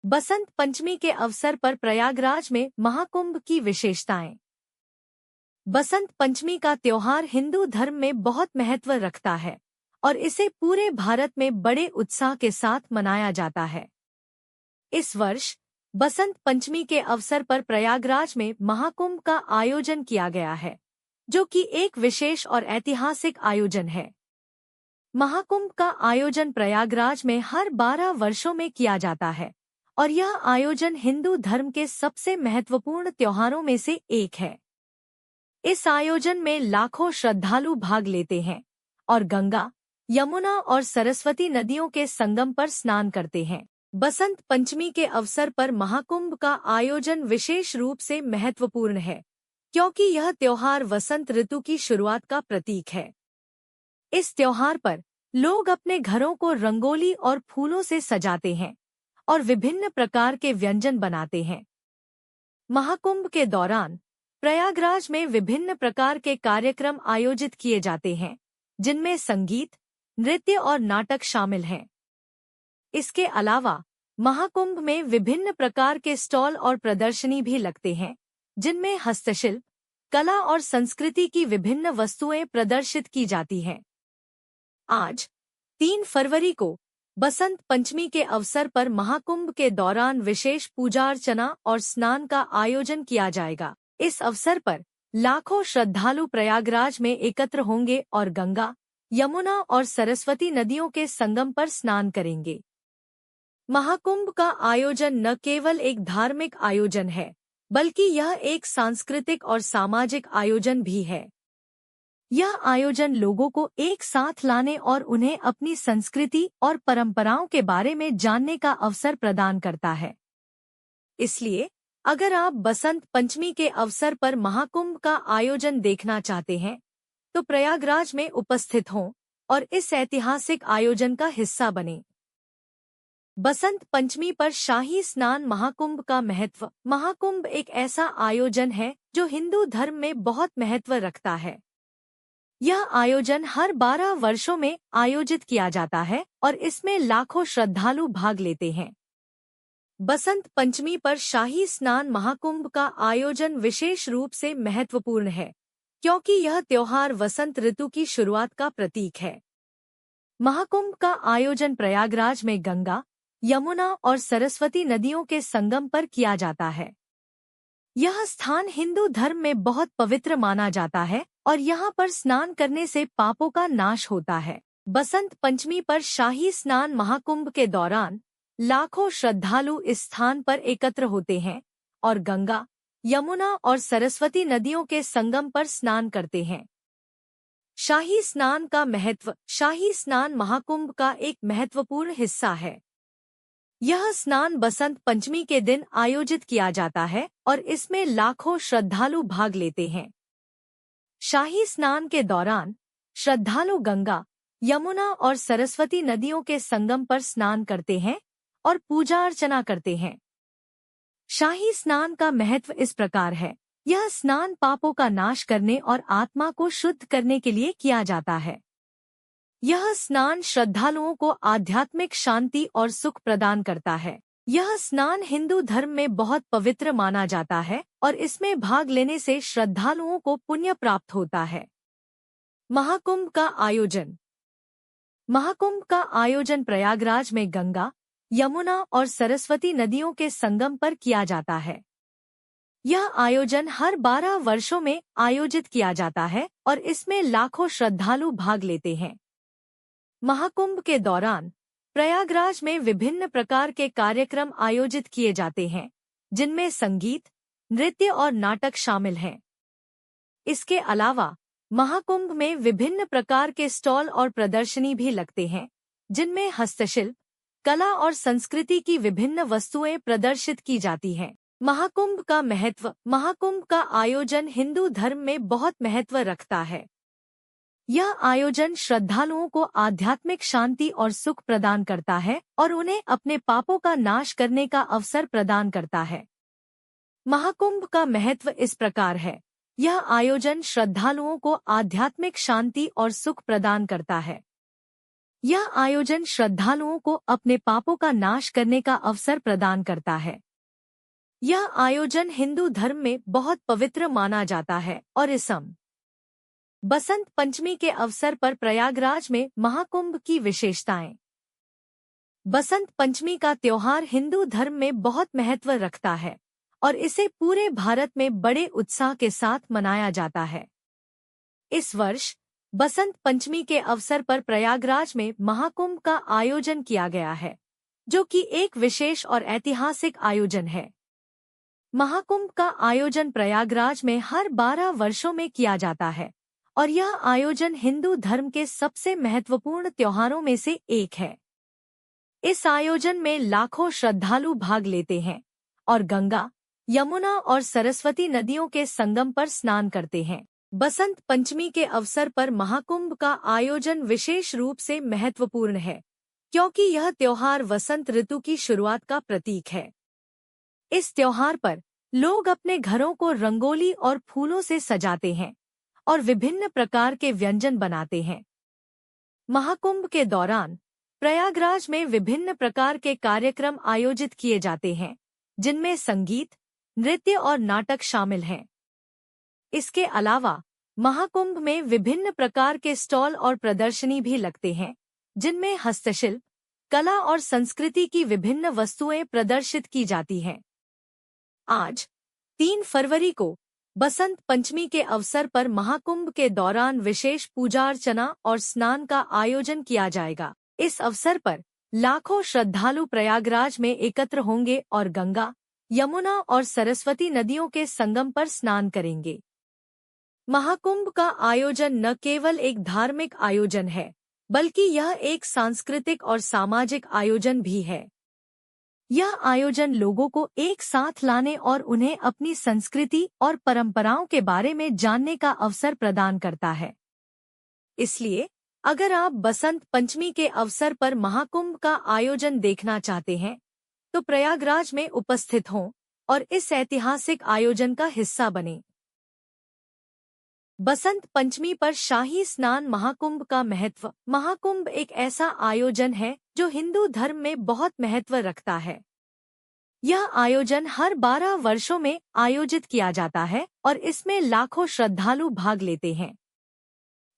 बसंत पंचमी के अवसर पर प्रयागराज में महाकुंभ की विशेषताएं। बसंत पंचमी का त्योहार हिंदू धर्म में बहुत महत्व रखता है और इसे पूरे भारत में बड़े उत्साह के साथ मनाया जाता है। इस वर्ष बसंत पंचमी के अवसर पर प्रयागराज में महाकुंभ का आयोजन किया गया है, जो कि एक विशेष और ऐतिहासिक आयोजन है। महाकुंभ का आयोजन प्रयागराज में हर 12 वर्षों में किया जाता है और यह आयोजन हिंदू धर्म के सबसे महत्वपूर्ण त्योहारों में से एक है। इस आयोजन में लाखों श्रद्धालु भाग लेते हैं और गंगा, यमुना और सरस्वती नदियों के संगम पर स्नान करते हैं। बसंत पंचमी के अवसर पर महाकुंभ का आयोजन विशेष रूप से महत्वपूर्ण है, क्योंकि यह त्योहार वसंत ऋतु की शुरुआत का प्रतीक है। इस त्योहार पर लोग अपने घरों को रंगोली और फूलों से सजाते हैं और विभिन्न प्रकार के व्यंजन बनाते हैं। महाकुंभ के दौरान प्रयागराज में विभिन्न प्रकार के कार्यक्रम आयोजित किए जाते हैं, जिनमें संगीत, नृत्य और नाटक शामिल हैं। इसके अलावा महाकुंभ में विभिन्न प्रकार के स्टॉल और प्रदर्शनी भी लगते हैं, जिनमें हस्तशिल्प, कला और संस्कृति की विभिन्न वस्तुएं प्रदर्शित की जाती हैं। आज 3 फरवरी को बसंत पंचमी के अवसर पर महाकुंभ के दौरान विशेष पूजा अर्चना और स्नान का आयोजन किया जाएगा। इस अवसर पर लाखों श्रद्धालु प्रयागराज में एकत्र होंगे और गंगा, यमुना और सरस्वती नदियों के संगम पर स्नान करेंगे। महाकुंभ का आयोजन न केवल एक धार्मिक आयोजन है, बल्कि यह एक सांस्कृतिक और सामाजिक आयोजन भी है। यह आयोजन लोगों को एक साथ लाने और उन्हें अपनी संस्कृति और परंपराओं के बारे में जानने का अवसर प्रदान करता है। इसलिए अगर आप बसंत पंचमी के अवसर पर महाकुंभ का आयोजन देखना चाहते हैं, तो प्रयागराज में उपस्थित हों और इस ऐतिहासिक आयोजन का हिस्सा बनें। बसंत पंचमी पर शाही स्नान। महाकुंभ का महत्व। महाकुंभ एक ऐसा आयोजन है जो हिंदू धर्म में बहुत महत्व रखता है। यह आयोजन हर 12 वर्षों में आयोजित किया जाता है और इसमें लाखों श्रद्धालु भाग लेते हैं। बसंत पंचमी पर शाही स्नान। महाकुंभ का आयोजन विशेष रूप से महत्वपूर्ण है, क्योंकि यह त्योहार वसंत ऋतु की शुरुआत का प्रतीक है। महाकुंभ का आयोजन प्रयागराज में गंगा, यमुना और सरस्वती नदियों के संगम पर किया जाता है। यह स्थान हिंदू धर्म में बहुत पवित्र माना जाता है और यहाँ पर स्नान करने से पापों का नाश होता है। बसंत पंचमी पर शाही स्नान। महाकुंभ के दौरान लाखों श्रद्धालु इस स्थान पर एकत्र होते हैं और गंगा, यमुना और सरस्वती नदियों के संगम पर स्नान करते हैं। शाही स्नान का महत्व। शाही स्नान महाकुंभ का एक महत्वपूर्ण हिस्सा है। यह स्नान बसंत पंचमी के दिन आयोजित किया जाता है और इसमें लाखों श्रद्धालु भाग लेते हैं। शाही स्नान के दौरान श्रद्धालु गंगा, यमुना और सरस्वती नदियों के संगम पर स्नान करते हैं और पूजा अर्चना करते हैं। शाही स्नान का महत्व इस प्रकार है। यह स्नान पापों का नाश करने और आत्मा को शुद्ध करने के लिए किया जाता है। यह स्नान श्रद्धालुओं को आध्यात्मिक शांति और सुख प्रदान करता है। यह स्नान हिंदू धर्म में बहुत पवित्र माना जाता है और इसमें भाग लेने से श्रद्धालुओं को पुण्य प्राप्त होता है। महाकुंभ का आयोजन। महाकुंभ का आयोजन प्रयागराज में गंगा, यमुना और सरस्वती नदियों के संगम पर किया जाता है। यह आयोजन हर 12 वर्षों में आयोजित किया जाता है और इसमें लाखों श्रद्धालु भाग लेते हैं। महाकुंभ के दौरान प्रयागराज में विभिन्न प्रकार के कार्यक्रम आयोजित किए जाते हैं, जिनमें संगीत, नृत्य और नाटक शामिल हैं। इसके अलावा महाकुंभ में विभिन्न प्रकार के स्टॉल और प्रदर्शनी भी लगते हैं, जिनमें हस्तशिल्प, कला और संस्कृति की विभिन्न वस्तुएं प्रदर्शित की जाती हैं। महाकुंभ का महत्व। महाकुंभ का आयोजन हिंदू धर्म में बहुत महत्व रखता है। यह आयोजन श्रद्धालुओं को आध्यात्मिक शांति और सुख प्रदान करता है और उन्हें अपने पापों का नाश करने का अवसर प्रदान करता है। महाकुंभ का महत्व इस प्रकार है। यह आयोजन श्रद्धालुओं को आध्यात्मिक शांति और सुख प्रदान करता है। यह आयोजन श्रद्धालुओं को अपने पापों का नाश करने का अवसर प्रदान करता है। यह आयोजन हिंदू धर्म में बहुत पवित्र माना जाता है और इसम बसंत पंचमी के अवसर पर प्रयागराज में महाकुंभ की विशेषताएं। बसंत पंचमी का त्योहार हिंदू धर्म में बहुत महत्व रखता है और इसे पूरे भारत में बड़े उत्साह के साथ मनाया जाता है। इस वर्ष बसंत पंचमी के अवसर पर प्रयागराज में महाकुंभ का आयोजन किया गया है, जो कि एक विशेष और ऐतिहासिक आयोजन है। महाकुंभ का आयोजन प्रयागराज में हर 12 वर्षों में किया जाता है और यह आयोजन हिंदू धर्म के सबसे महत्वपूर्ण त्योहारों में से एक है। इस आयोजन में लाखों श्रद्धालु भाग लेते हैं और गंगा, यमुना और सरस्वती नदियों के संगम पर स्नान करते हैं। बसंत पंचमी के अवसर पर महाकुंभ का आयोजन विशेष रूप से महत्वपूर्ण है, क्योंकि यह त्योहार वसंत ऋतु की शुरुआत का प्रतीक है। इस त्योहार पर लोग अपने घरों को रंगोली और फूलों से सजाते हैं और विभिन्न प्रकार के व्यंजन बनाते हैं। महाकुंभ के दौरान प्रयागराज में विभिन्न प्रकार के कार्यक्रम आयोजित किए जाते हैं, जिनमें संगीत, नृत्य और नाटक शामिल हैं। इसके अलावा महाकुंभ में विभिन्न प्रकार के स्टॉल और प्रदर्शनी भी लगते हैं, जिनमें हस्तशिल्प, कला और संस्कृति की विभिन्न वस्तुएं प्रदर्शित की जाती हैं। आज 3 फरवरी को बसंत पंचमी के अवसर पर महाकुंभ के दौरान विशेष पूजा अर्चना और स्नान का आयोजन किया जाएगा। इस अवसर पर लाखों श्रद्धालु प्रयागराज में एकत्र होंगे और गंगा, यमुना और सरस्वती नदियों के संगम पर स्नान करेंगे। महाकुंभ का आयोजन न केवल एक धार्मिक आयोजन है, बल्कि यह एक सांस्कृतिक और सामाजिक आयोजन भी है। यह आयोजन लोगों को एक साथ लाने और उन्हें अपनी संस्कृति और परंपराओं के बारे में जानने का अवसर प्रदान करता है। इसलिए अगर आप बसंत पंचमी के अवसर पर महाकुंभ का आयोजन देखना चाहते हैं, तो प्रयागराज में उपस्थित हों और इस ऐतिहासिक आयोजन का हिस्सा बनें। बसंत पंचमी पर शाही स्नान। महाकुंभ का महत्व। महाकुंभ एक ऐसा आयोजन है जो हिंदू धर्म में बहुत महत्व रखता है। यह आयोजन हर 12 वर्षों में आयोजित किया जाता है और इसमें लाखों श्रद्धालु भाग लेते हैं।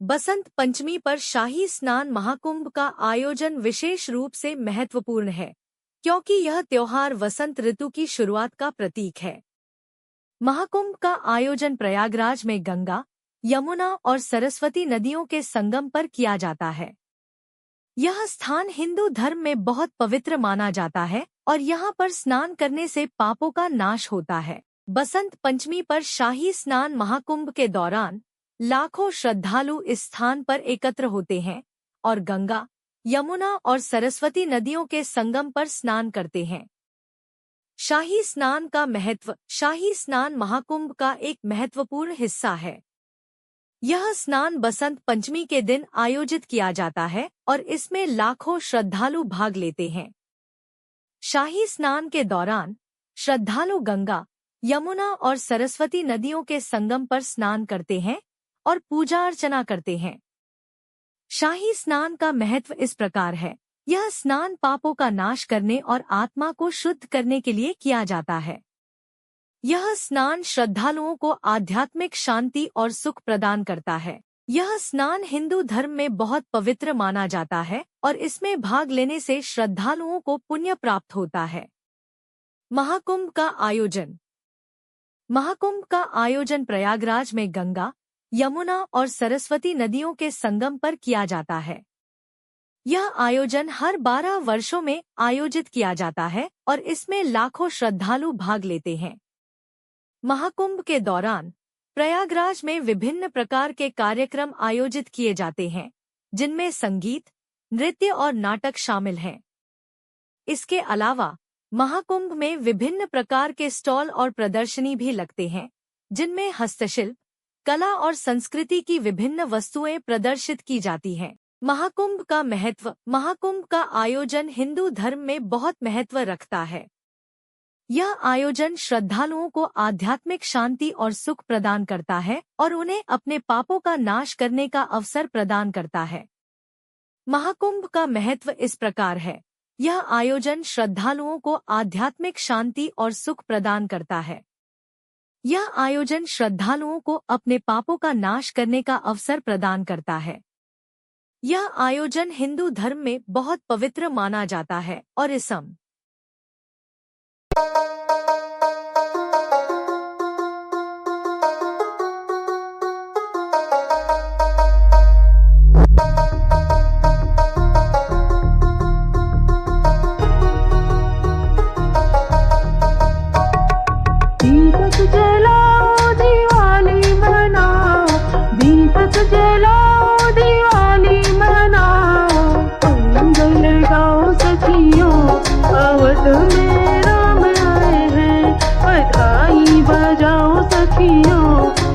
बसंत पंचमी पर शाही स्नान। महाकुंभ का आयोजन विशेष रूप से महत्वपूर्ण है, क्योंकि यह त्योहार वसंत ऋतु की शुरुआत का प्रतीक है। महाकुंभ का आयोजन प्रयागराज में गंगा, यमुना और सरस्वती नदियों के संगम पर किया जाता है। यह स्थान हिंदू धर्म में बहुत पवित्र माना जाता है और यहाँ पर स्नान करने से पापों का नाश होता है। बसंत पंचमी पर शाही स्नान। महाकुंभ के दौरान लाखों श्रद्धालु इस स्थान पर एकत्र होते हैं और गंगा, यमुना और सरस्वती नदियों के संगम पर स्नान करते हैं। शाही स्नान का महत्व। शाही स्नान महाकुंभ का एक महत्वपूर्ण हिस्सा है। यह स्नान बसंत पंचमी के दिन आयोजित किया जाता है और इसमें लाखों श्रद्धालु भाग लेते हैं। शाही स्नान के दौरान श्रद्धालु गंगा, यमुना और सरस्वती नदियों के संगम पर स्नान करते हैं और पूजा अर्चना करते हैं। शाही स्नान का महत्व इस प्रकार है। यह स्नान पापों का नाश करने और आत्मा को शुद्ध करने के लिए किया जाता है। यह स्नान श्रद्धालुओं को आध्यात्मिक शांति और सुख प्रदान करता है। यह स्नान हिंदू धर्म में बहुत पवित्र माना जाता है और इसमें भाग लेने से श्रद्धालुओं को पुण्य प्राप्त होता है। महाकुंभ का आयोजन। महाकुंभ का आयोजन प्रयागराज में गंगा, यमुना और सरस्वती नदियों के संगम पर किया जाता है। यह आयोजन हर 12 वर्षों में आयोजित किया जाता है और इसमें लाखों श्रद्धालु भाग लेते हैं। महाकुंभ के दौरान प्रयागराज में विभिन्न प्रकार के कार्यक्रम आयोजित किए जाते हैं, जिनमें संगीत, नृत्य और नाटक शामिल हैं। इसके अलावा महाकुंभ में विभिन्न प्रकार के स्टॉल और प्रदर्शनी भी लगते हैं, जिनमें हस्तशिल्प, कला और संस्कृति की विभिन्न वस्तुएं प्रदर्शित की जाती हैं। महाकुंभ का महत्व। महाकुंभ का आयोजन हिंदू धर्म में बहुत महत्व रखता है। यह आयोजन श्रद्धालुओं को आध्यात्मिक शांति और सुख प्रदान करता है और उन्हें अपने पापों का नाश करने का अवसर प्रदान करता है। महाकुंभ का महत्व इस प्रकार है। यह आयोजन श्रद्धालुओं को आध्यात्मिक शांति और सुख प्रदान करता है। यह आयोजन श्रद्धालुओं को अपने पापों का नाश करने का अवसर प्रदान करता है। यह आयोजन हिंदू धर्म में बहुत पवित्र माना जाता है और इसम दीपक जलाओ दिवाली मनाओ, दीपक जलाओ दिवाली मनाओ। मंगल गाओ सखियों, अवध में राम आए हैं। बधाई बजाओ सखियों,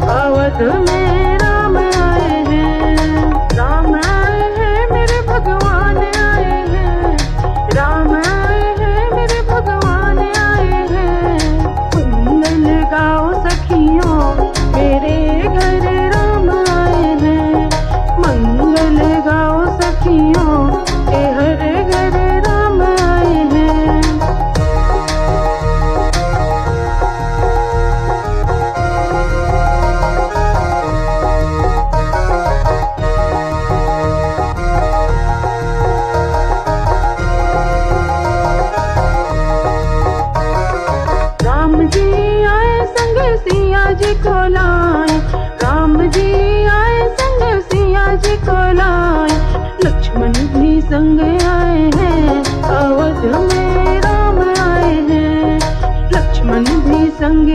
अवध में राम आए हैं। राम आए हैं मेरे भगवान आए हैं। राम आए हैं मेरे भगवान आए हैं। मंगल गाओ सखियों, मेरे घर राम आए हैं। मंगल गाओ सखियों, के हर घर राम आए हैं। राम जी आए संग सिया जी को लाए। राम जी आए संग सिया जी को लाए। लक्ष्मण भी संग आए हैं, अवध में राम आए हैं। लक्ष्मण भी संग